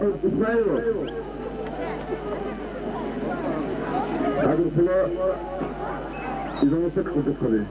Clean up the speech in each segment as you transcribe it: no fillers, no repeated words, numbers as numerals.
İsmailov. Kadir Kula İzamete kurduk tabii.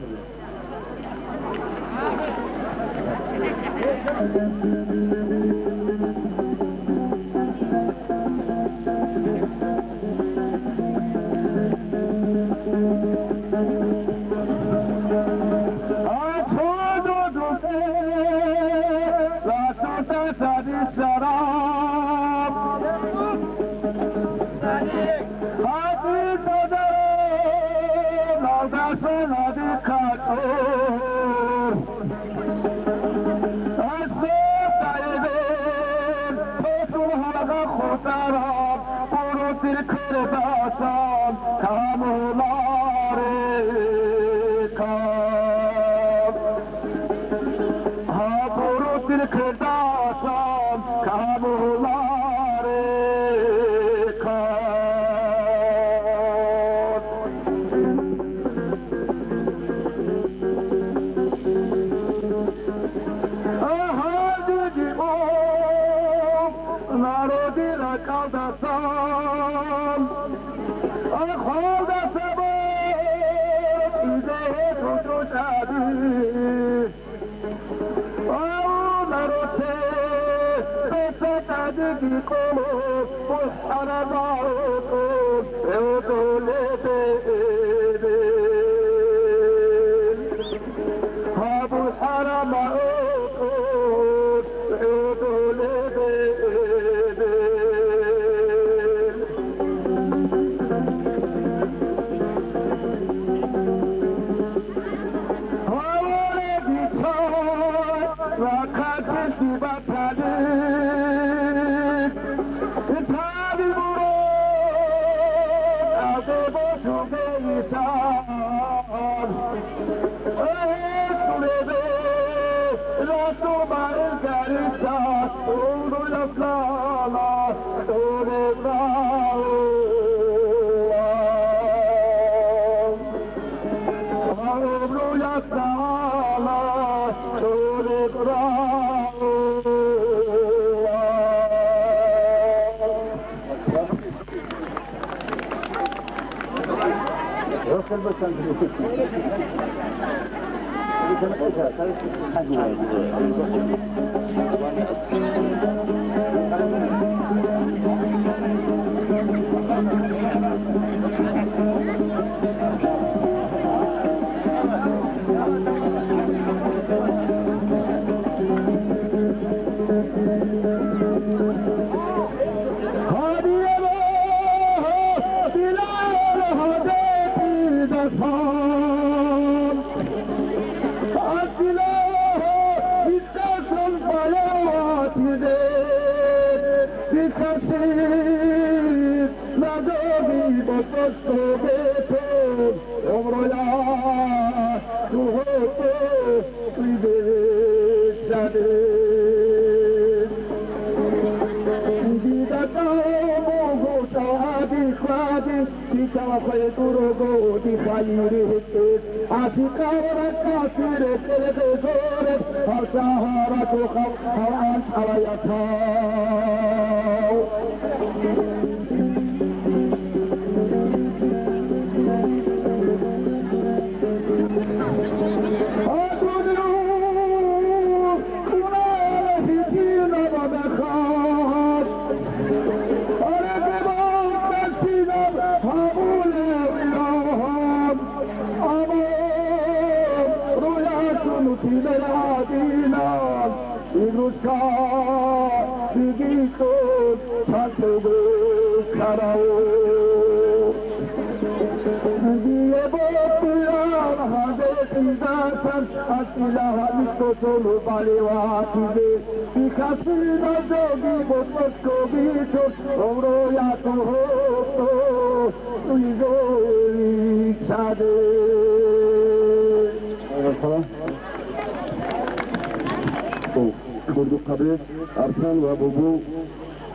Kurduk tabi Arslan ve Bubu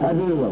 Hazırlar.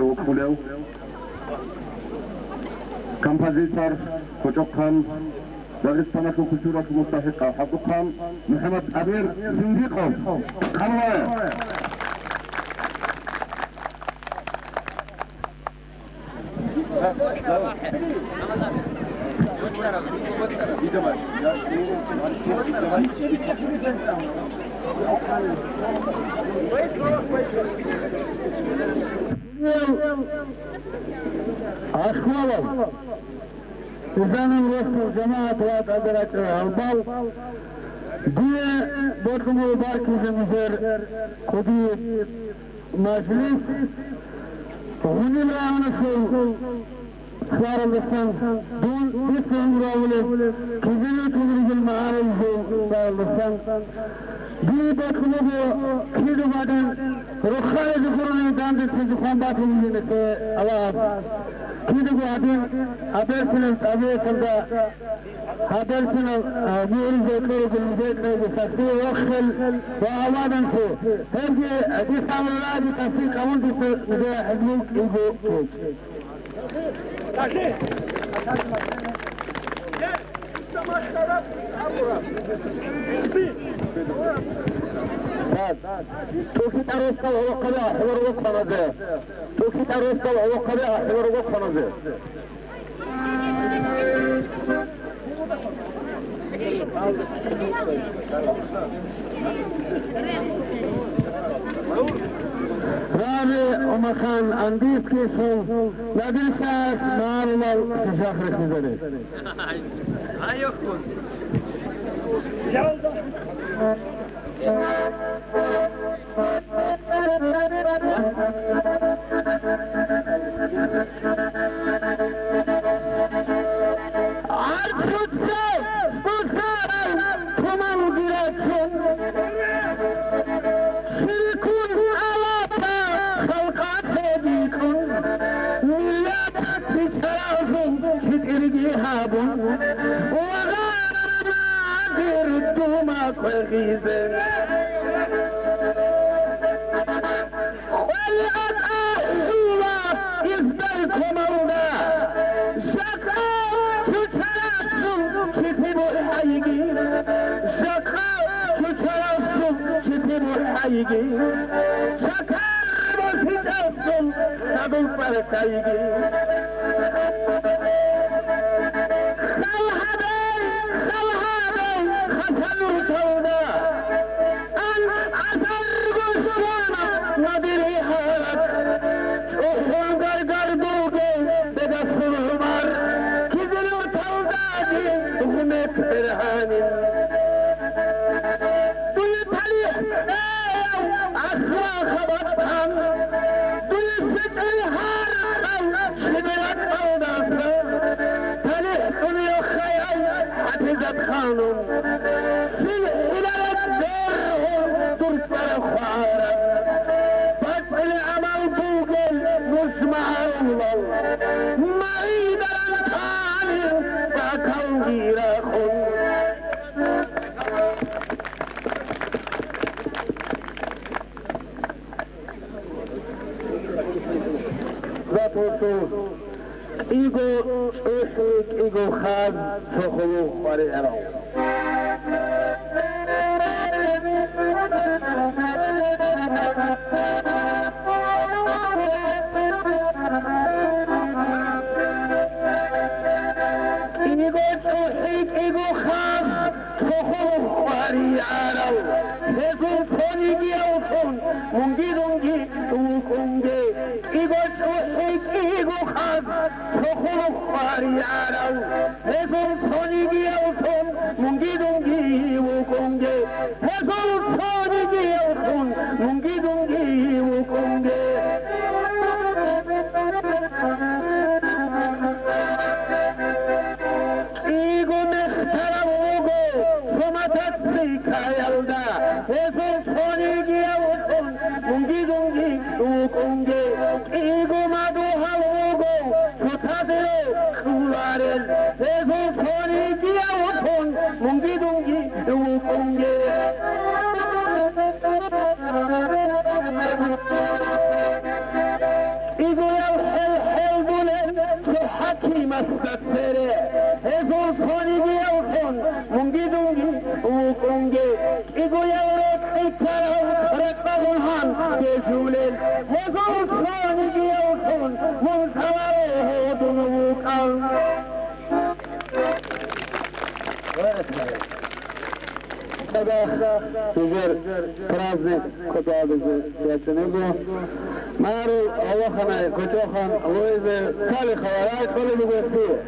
Okulev, Kompozitor Koçokhan, Dağıstan'a Kültür Mustahiq Hakkukhan, Muhammed Abir Sindiqov, Kanvaya. Aşkılalım. İzanın Resul Cemaat ve Kaderatı Albal diye bakımı barkizimizir kudi meclis Hunil Ağnısı Sarılısın Dün Ravli Kizini Kudurgül Mağarızı Sarılısın bir bakımı bu Kidumadın Rukhayı Zukurunun Dandisiz Kombatın Yunisi Allah Kidumadın Habersiniz Abiyasında Habersiniz Mühürüze Kırıkın Zekreyi Sasi Vakşel ve Avadan ki Herki Disamurlar bir tasdik Kavun Disi Müze Hizmuk İlgu Keç Taşı! Gel! Savaşlara توكيت أروسكا وهو قبيع حوار وقفنا ذي توكيت أروسكا وهو قبيع حوار وقفنا ذي رابي ومكان أنديس كيسو لدرسات مارنا تشاخر خزاني Ego khaz sokhulu khare arao ego khaz sokhulu khare arao Hesu thoni giyautun mungi dungi tukunge ego ego khaz sokhulu khare arao Hesu thoni giyautun mungi dungi tukunge Hesu thoni giyautun mungi dungi tukunge ego mehtara ugo somatat sikayalda Hesu thoni giyautun mungi dungi tukunge ego madu halugo sotadero kularen Hesu thoni giyautun mungi dungi tukunge ego مسكتره هزو ثاني بيوتون مونگي دونگي وكونگي إيگو يورك إتراو رقبونهان بجولل هزو ثاني بيوتون منتظره دنوكان Sizler Praznik kutladığınızı geçiniyor. Mağru Allah'ına koçokan Luize Salika'ya ait kolunu gösteriyor.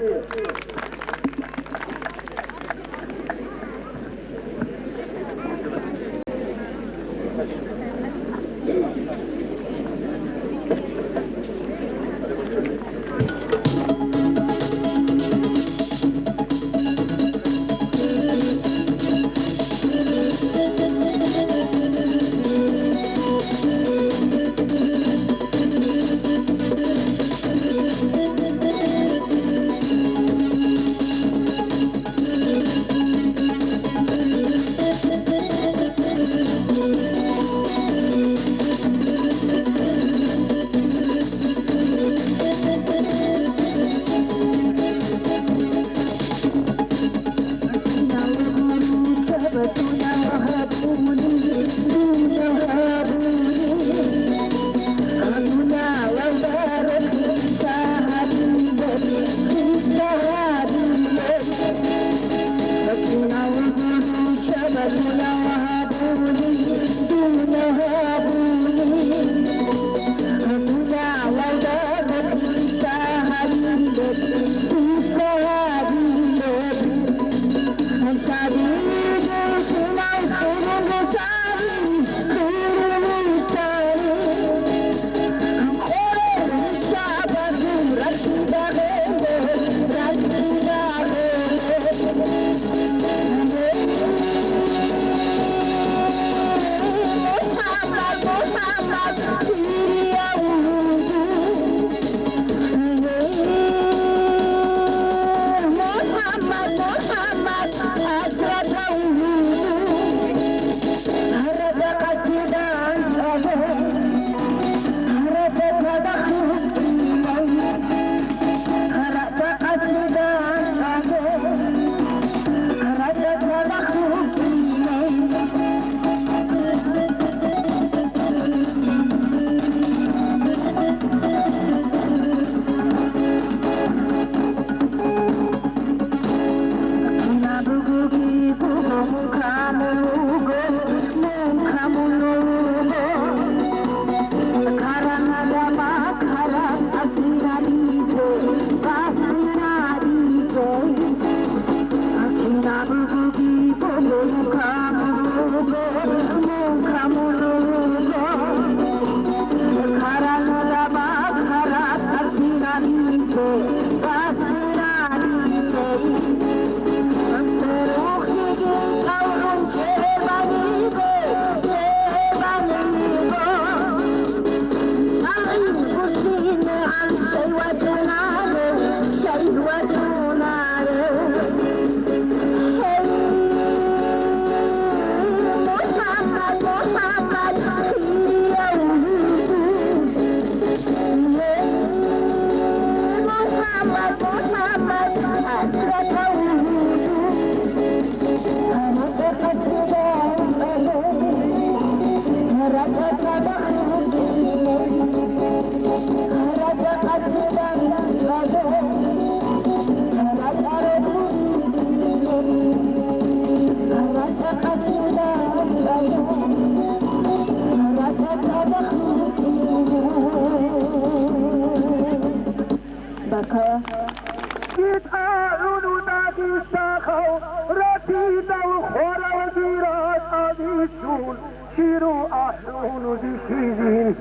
شيروا أحلون بشيزين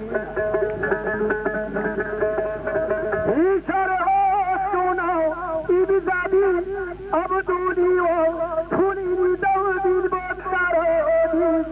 شرعاتنا إبزادين أبدوني وكوني دودين بطرادين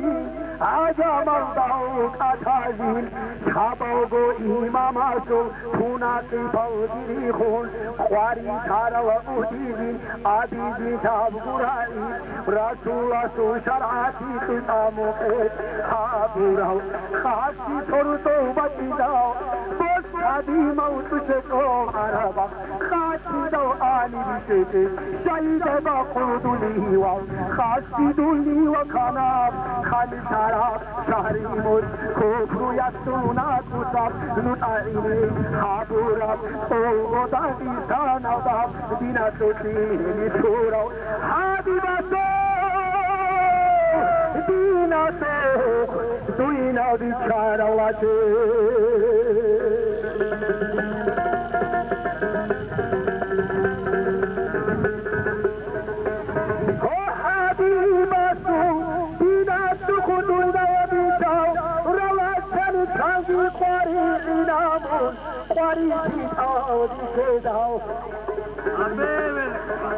عجم الضوء أتازين شابوغو إماماتو كوناكي فوزيخون خواري تارا وأهديزين عبيزين تابقرائي رسول شرعاتي قطاموكي حابيرو خاشي ترطو بطيدو بس هدي موت شكو عربا خاشي دو قرآنی بیشتر شهید با قردونی و خاصیدونی و کناب خالی شراب شهری مد کفر یستونات مصاب نطعینی حابورب او دادی سانواب دینا سوچینی سورو حبیبتو دینا سو دوینا بیچارا واچه قریبی آدی کداو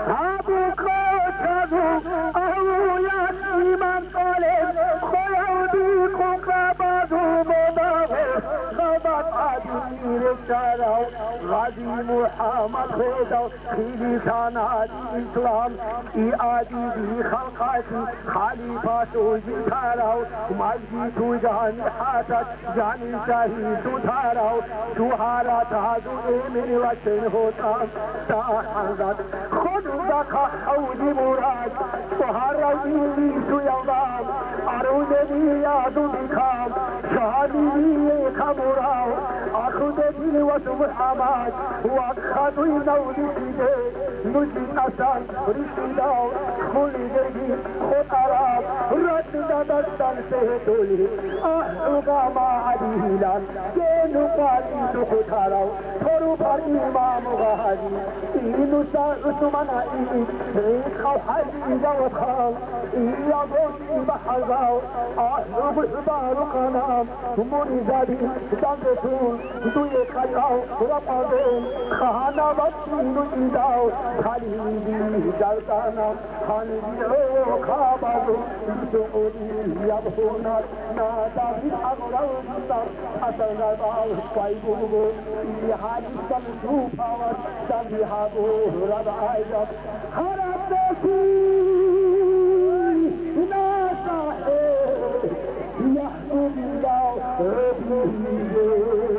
آبو کشادو آویات ایمان سالم خیاودی کقربادو مداو خبات آدی رشاراو غازی محمد خداو خیلی خانادی اسلام ای آدی دی خلقاتی خلیفہ سوزی تاراو مالجی تو جانی حاسد جانی شاہی تو تاراو سوهارا تازو ایمن وچن ہوتا تا حضرت خود دکھا حولی مراد سوهارا ایمی سویوام ارود دیادو دکھام شہادی دیکھا مراو آخود دی وسو محمد وقخدوی نولی سیده نجی نسان رشی داو خولی دیگی خود عراب رد دستان سے دولی احقا ما عدیلان جنو قالی تو خطاراو تھرو پر امام غازی اینو سا عثمانا ریخ حلی جو خال یا بوشی بحضاو احقا بحبار قنام منزدی دنگتون دوی قلاو رپادون خانا بطینو ایداو خلیبی جلتانا خلیبی او خوابازو سعودی یبهونات نادا بی اغراو جیتار اصل غرباو قایبوگو ای حالی سمسو پاوت دنبی حابو رب آیجاب حرب دوشی ناسا ہے یحبو بیداو ربیه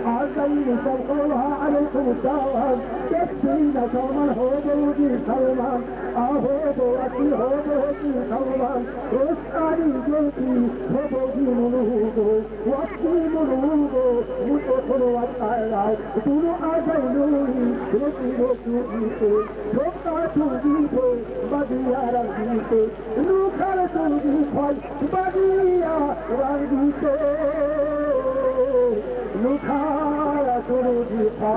عزيز سلقوها عليكم الدوام تكفينا Salman ho Jodi Salman, aho Boati ho Jodi Salman, Ostari Jodi ho Jodi Mulugo, Wati Mulugo, Muto Kono Atara, Tunu Ajay Nuri, Roti Rotu Dite, Chokta Tu Dite, Badiyara Dite, Nukara Tu Dite, Badiyara Dite, Nukara Tu Dite.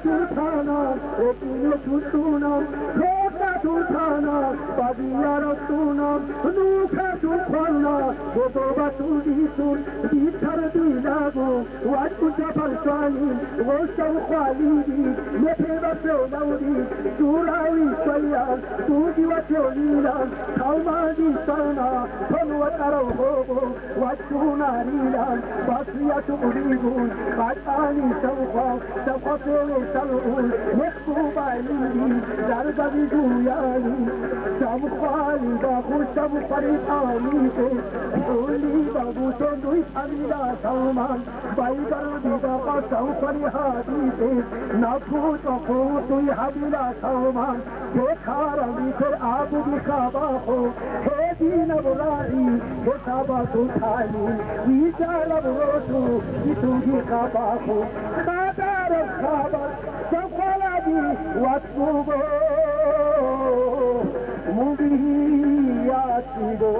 Tutana, Opino Tutuna, Tota Tutana, Badiara Tuna, Nuka Tutana, Boba Tudisun, Vitar Dinago, what could Japan Swani, Wosam Quality, Nepeva Naudi, Surawi Sayan, Tudi Wationina, Kalmadi Sana, Ponwataro Hobo, Watunarina, Basia Tudibu, Batani Sawa, Sapatele Salun, Wekubai, Darbabi Guyani, Samkwali, Babu Samkwali Ali, Only Babu Sondu Amida Salman, Baigar Bidapa Samkwali Hadi, Nakut Okutu Hadila Salman, Dekara Vikar Abu Bikabaho, Hedina Burai, Hesaba Sultani, Vijala Burotu, Itugi Kabaho, Kadar of Kabar, Samkwaladi, Watubo, Mubiyatibo.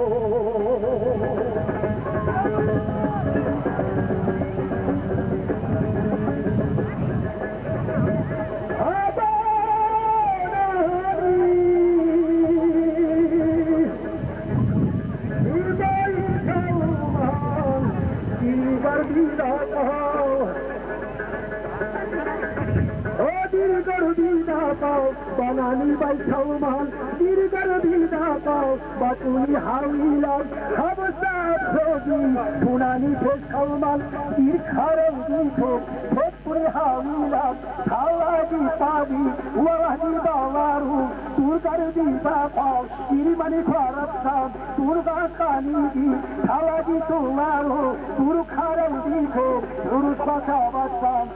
Banani by Salman, Dirgar Dida Pao, Batuni Hawila, Habasat Rogi, Punani Pes Salman, Dirkaram Dito, Potpuri Hawila, Tawadi Padi, Wadi Balaru, Durgar Dida Pao, Irimani Kwarapsam, Durga Kanigi, Tawadi Tularu, Durkaram Dito, Urusaka Basam,